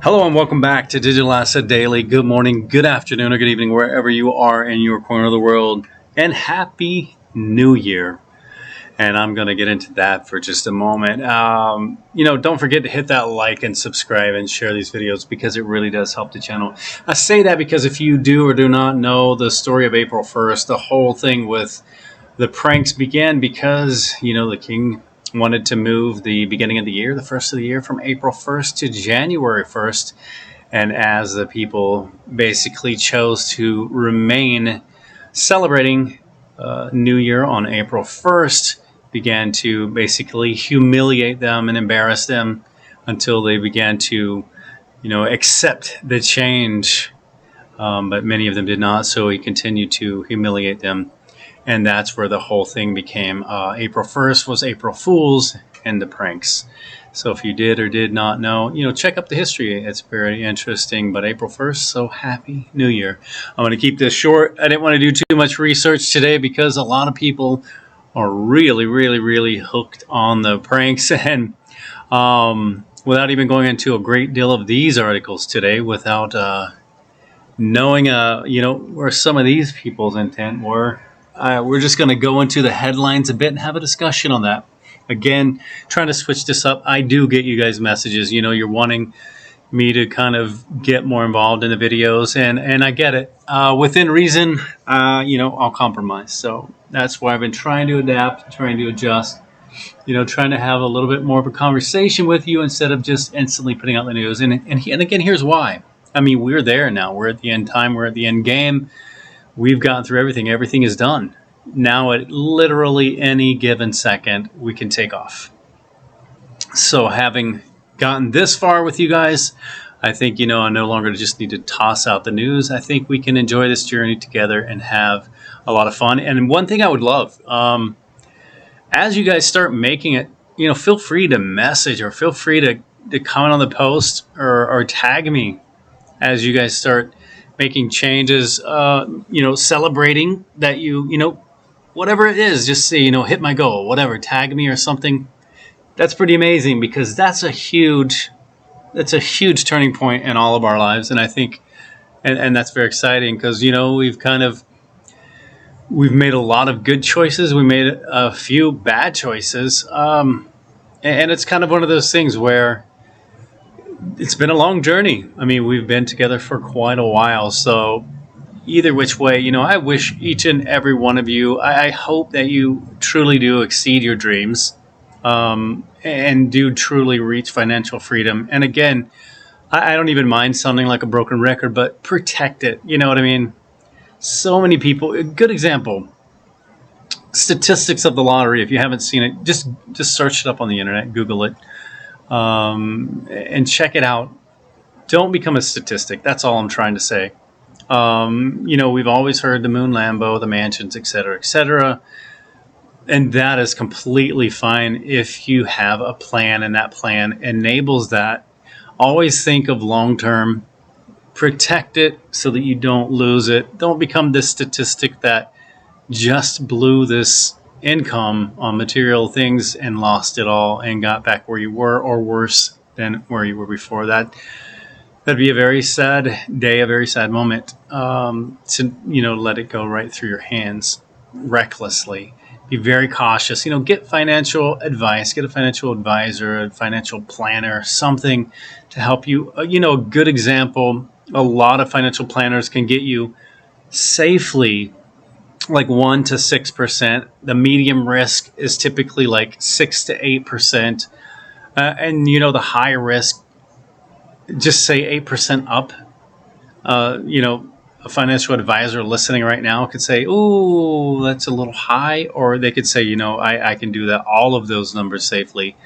Hello and welcome back to Digital Asset Daily. Good morning, good afternoon, or good evening, wherever you are in your corner of the world. And Happy New Year. And I'm going to get into that for just a moment. Don't forget to hit that like and subscribe and share these videos because it really does help the channel. I say that because if you do or do not know the story of April 1st, the whole thing with the pranks began because, the king wanted to move the beginning of the year, the first of the year, from April 1st to January 1st. And as the people basically chose to remain celebrating New Year on April 1st, began to basically humiliate them and embarrass them until they began to, accept the change. But many of them did not, so he continued to humiliate them. And that's where the whole thing became. April 1st was April Fool's and the pranks. So if you did or did not know, check up the history. It's very interesting. But April 1st, so Happy New Year. I'm going to keep this short. I didn't want to do too much research today because a lot of people are really, really, really hooked on the pranks. And without even going into a great deal of these articles today, without knowing, where some of these people's intent were, we're just going to go into the headlines a bit and have a discussion on that. Again, trying to switch this up. I do get you guys messages. You're wanting me to kind of get more involved in the videos, and I get it. Within reason, I'll compromise. So that's why I've been trying to adapt, trying to adjust, trying to have a little bit more of a conversation with you instead of just instantly putting out the news. And again, here's why. I mean, we're there now. We're at the end time. We're at the end game. We've gotten through everything. Everything is done. Now at literally any given second, we can take off. So having gotten this far with you guys, I think, I no longer just need to toss out the news. I think we can enjoy this journey together and have a lot of fun. And one thing I would love, as you guys start making it, feel free to message or feel free to comment on the post or tag me as you guys start making changes, celebrating that whatever it is, just say, hit my goal, whatever, tag me or something. That's pretty amazing because that's a huge turning point in all of our lives. And I think, and that's very exciting because, we've made a lot of good choices. We made a few bad choices. And it's kind of one of those things where it's been a long journey. I mean, we've been together for quite a while. So either which way, I wish each and every one of you, I hope that you truly do exceed your dreams and do truly reach financial freedom. And again, I don't even mind sounding like a broken record, but protect it. You know what I mean? So many people, a good example, statistics of the lottery. If you haven't seen it, just search it up on the internet, Google it. And check it out. Don't become a statistic. That's all I'm trying to say. We've always heard the moon Lambo, the mansions, et cetera, and that is completely fine if you have a plan and that plan enables that. Always think of long-term, protect it so that you don't lose it. Don't become this statistic that just blew this income on material things and lost it all and got back where you were or worse than where you were before. That'd be a very sad day, a very sad moment to let it go right through your hands recklessly. Be very cautious. Get financial advice, get a financial advisor, a financial planner, something to help you. A good example, a lot of financial planners can get you safely like 1% to 6%. The medium risk is typically like 6 to 8%. And the high risk, just say 8% up. A financial advisor listening right now could say, "Oh, that's a little high," or they could say, I can do that. All of those numbers safely.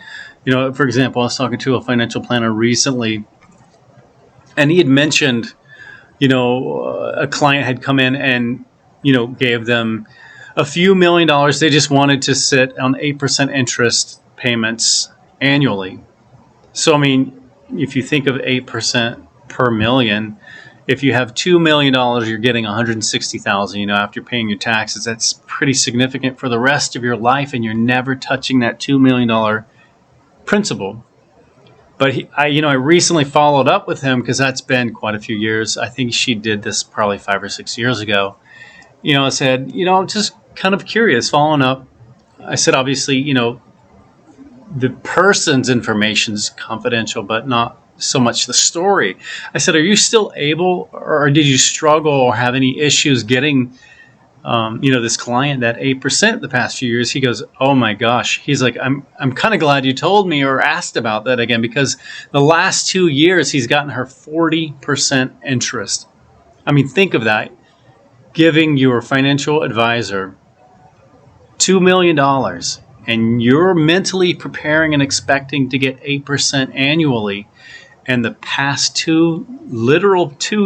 For example, I was talking to a financial planner recently, and he had mentioned, a client had come in and gave them a few $1 million. They just wanted to sit on 8% interest payments annually. So, I mean, if you think of 8% per million, if you have $2 million, you're getting $160,000. After paying your taxes, that's pretty significant for the rest of your life, and you're never touching that $2 million principal. But I recently followed up with him because that's been quite a few years. I think she did this probably 5 or 6 years ago. I said, just kind of curious, following up. I said, obviously, the person's information is confidential, but not so much the story. I said, are you still able, or did you struggle or have any issues getting, this client that 8% the past few years? He goes, oh my gosh. He's like, I'm kind of glad you told me or asked about that again, because the last 2 years he's gotten her 40% interest. I mean, think of that. Giving your financial advisor $2 million and you're mentally preparing and expecting to get 8% annually. And the past 2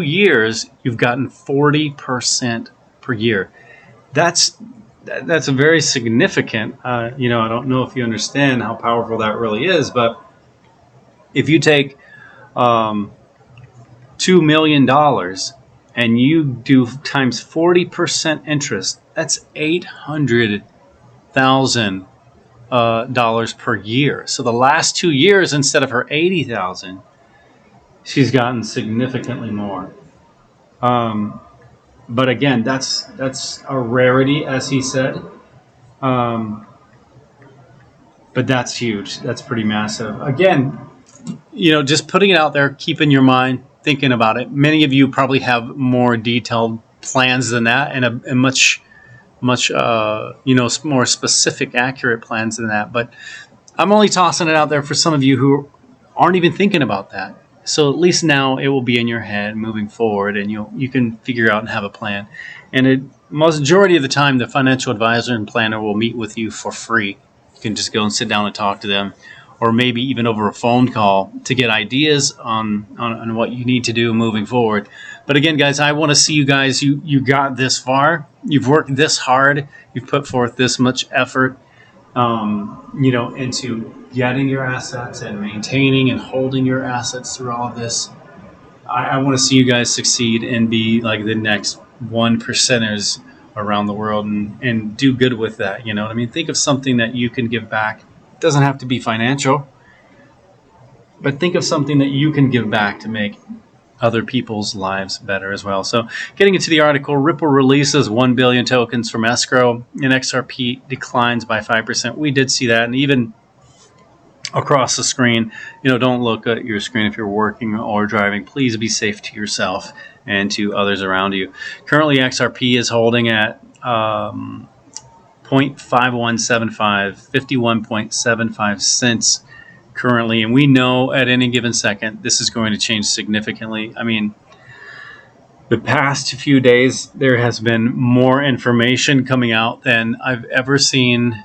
years, you've gotten 40% per year. That's a very significant, I don't know if you understand how powerful that really is, but if you take $2 million and you do times 40% interest, that's $800,000 per year. So the last 2 years, instead of her $80,000, she's gotten significantly more. But again, that's a rarity, as he said. But that's huge. That's pretty massive. Again, just putting it out there, keep in your mind, thinking about it. Many of you probably have more detailed plans than that, and a much more specific, accurate plans than that. But I'm only tossing it out there for some of you who aren't even thinking about that. So at least now it will be in your head moving forward, and you can figure out and have a plan. And majority of the time, the financial advisor and planner will meet with you for free. You can just go and sit down and talk to them, or maybe even over a phone call to get ideas on what you need to do moving forward. But again, guys, I want to see you guys. You got this far. You've worked this hard. You've put forth this much effort, into getting your assets and maintaining and holding your assets through all of this. I want to see you guys succeed and be like the next 1%ers around the world and do good with that. You know what I mean? Think of something that you can give back. It doesn't have to be financial, but think of something that you can give back to make other people's lives better as well. So getting into the article, Ripple releases 1 billion tokens from escrow and XRP declines by 5%. We did see that. And even across the screen, don't look at your screen if you're working or driving. Please be safe to yourself and to others around you. Currently, XRP is holding at 0.5175, 51.75 cents currently, and we know at any given second this is going to change significantly. I mean, the past few days there has been more information coming out than I've ever seen,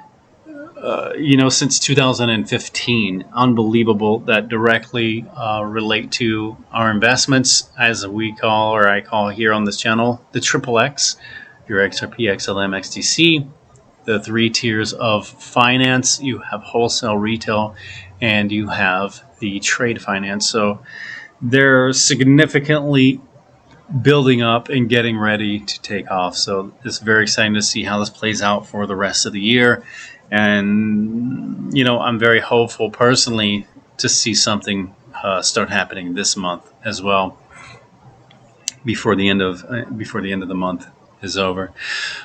since 2015. Unbelievable, that directly relate to our investments, as I call here on this channel, the triple X, your XRP, XLM, XDC, the 3 tiers of finance. You have wholesale, retail, and you have the trade finance. So they're significantly building up and getting ready to take off. So it's very exciting to see how this plays out for the rest of the year. And, I'm very hopeful personally to see something start happening this month as well, before the end of the month is over.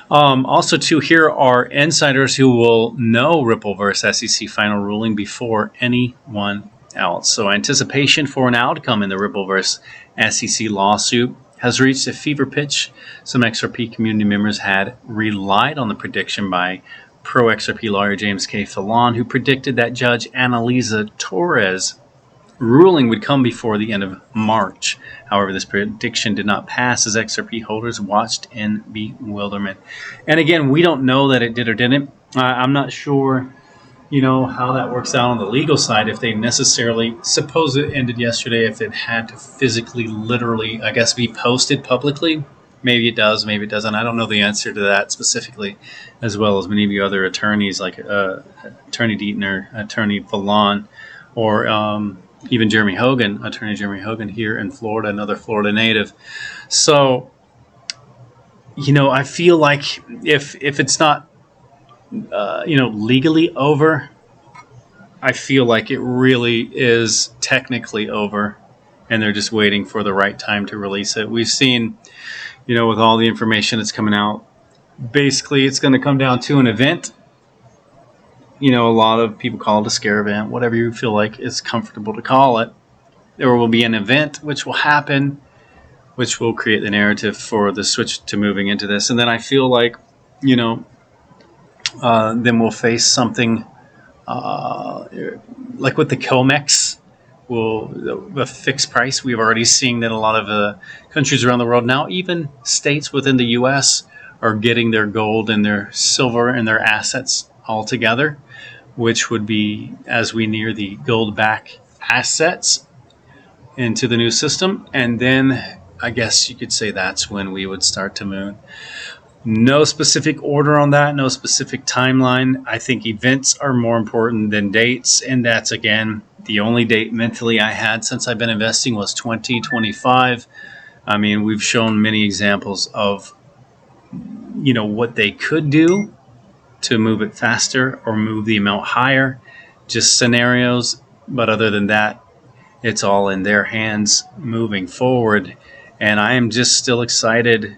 Also, too, here are insiders who will know Rippleverse SEC final ruling before anyone else. So anticipation for an outcome in the Rippleverse SEC lawsuit has reached a fever pitch. Some XRP community members had relied on the prediction by pro XRP lawyer James K. Fallon, who predicted that Judge Annalisa Torres' ruling would come before the end of March. However, this prediction did not pass as XRP holders watched in bewilderment. And again, we don't know that it did or didn't. I'm not sure, how that works out on the legal side. If they necessarily, suppose it ended yesterday, if it had to physically, literally, I guess, be posted publicly. Maybe it does, maybe it doesn't. I don't know the answer to that specifically, as well as many of you other attorneys like Attorney Dietner, Attorney Fallon, or even Attorney Jeremy Hogan here in Florida, another Florida native. So, I feel like if it's not, legally over, I feel like it really is technically over, and they're just waiting for the right time to release it. We've seen, with all the information that's coming out, basically it's going to come down to an event. A lot of people call it a scare event, whatever you feel like is comfortable to call it. There will be an event which will happen, which will create the narrative for the switch to moving into this. And then I feel like, then we'll face something like with the COMEX, a fixed price. We've already seen that a lot of countries around the world now, even states within the U.S., are getting their gold and their silver and their assets all together, which would be as we near the gold back assets into the new system. And then I guess you could say that's when we would start to move. No specific order on that, no specific timeline. I think events are more important than dates, and that's, again, the only date mentally I had since I've been investing was 2025. I mean, we've shown many examples of, what they could do to move it faster or move the amount higher, just scenarios. But other than that, it's all in their hands moving forward. And I am just still excited,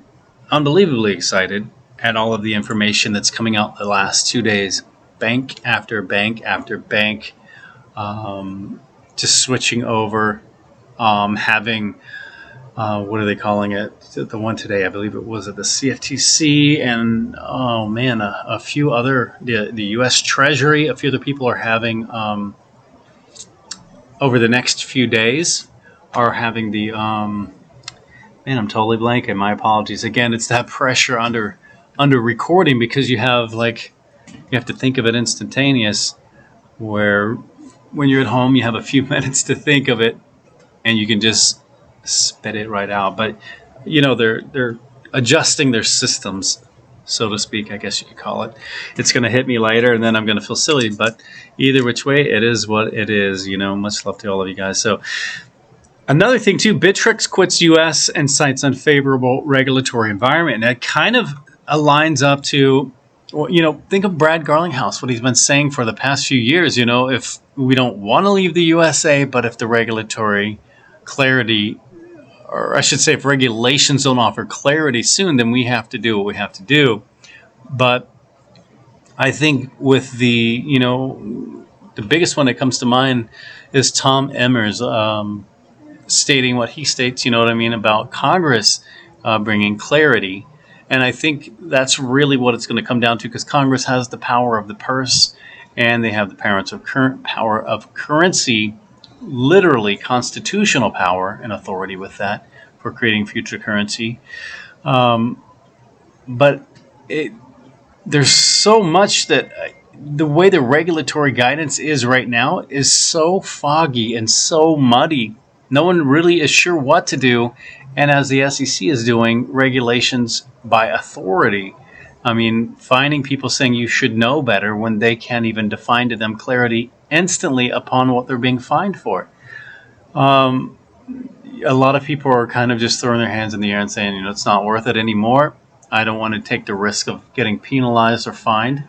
unbelievably excited, at all of the information that's coming out the last 2 days. Bank after bank after bank, just switching over, having, what are they calling it? The one today, I believe it was at the CFTC, and a few other, the U.S. Treasury, a few other people are having, over the next few days, are having the, I'm totally blanking. My apologies. Again, it's that pressure under recording, because you have to think of it instantaneous, where when you're at home, you have a few minutes to think of it, and you can just spit it right out. But they're adjusting their systems, so to speak, I guess you could call it. It's going to hit me later, and then I'm going to feel silly. But either which way, it is what it is. Much love to all of you guys. So another thing too, Bittrex quits U.S. and cites unfavorable regulatory environment. And that kind of aligns up to, think of Brad Garlinghouse, what he's been saying for the past few years. If we don't want to leave the USA, but if the regulatory clarity, or I should say, if regulations don't offer clarity soon, then we have to do what we have to do. But I think with the biggest one that comes to mind is Tom Emmer's stating what he states, about Congress bringing clarity. And I think that's really what it's going to come down to, because Congress has the power of the purse, and they have the power of currency, literally constitutional power and authority with that, for creating future currency. But there's so much that the way the regulatory guidance is right now is so foggy and so muddy. No one really is sure what to do. And as the SEC is doing, regulations by authority. I mean, finding people saying you should know better when they can't even define to them clarity instantly upon what they're being fined for. A lot of people are kind of just throwing their hands in the air and saying, it's not worth it anymore. I don't want to take the risk of getting penalized or fined.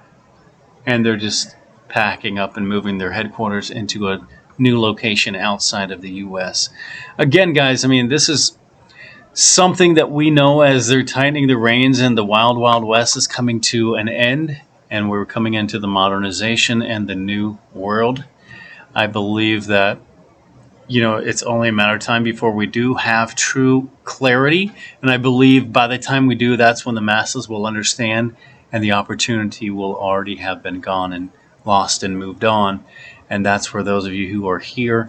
And they're just packing up and moving their headquarters into a new location outside of the U.S. Again, guys, I mean, this is something that we know as they're tightening the reins, and the wild, wild west is coming to an end, and we're coming into the modernization and the new world. I believe that, it's only a matter of time before we do have true clarity. And I believe by the time we do, that's when the masses will understand, and the opportunity will already have been gone and lost and moved on. And that's where those of you who are here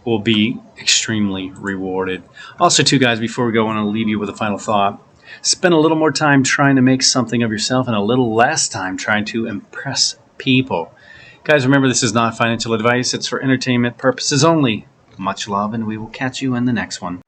will be extremely rewarded. Also, too, guys, before we go, I want to leave you with a final thought. Spend a little more time trying to make something of yourself and a little less time trying to impress people. Guys, remember, this is not financial advice. It's for entertainment purposes only. Much love, and we will catch you in the next one.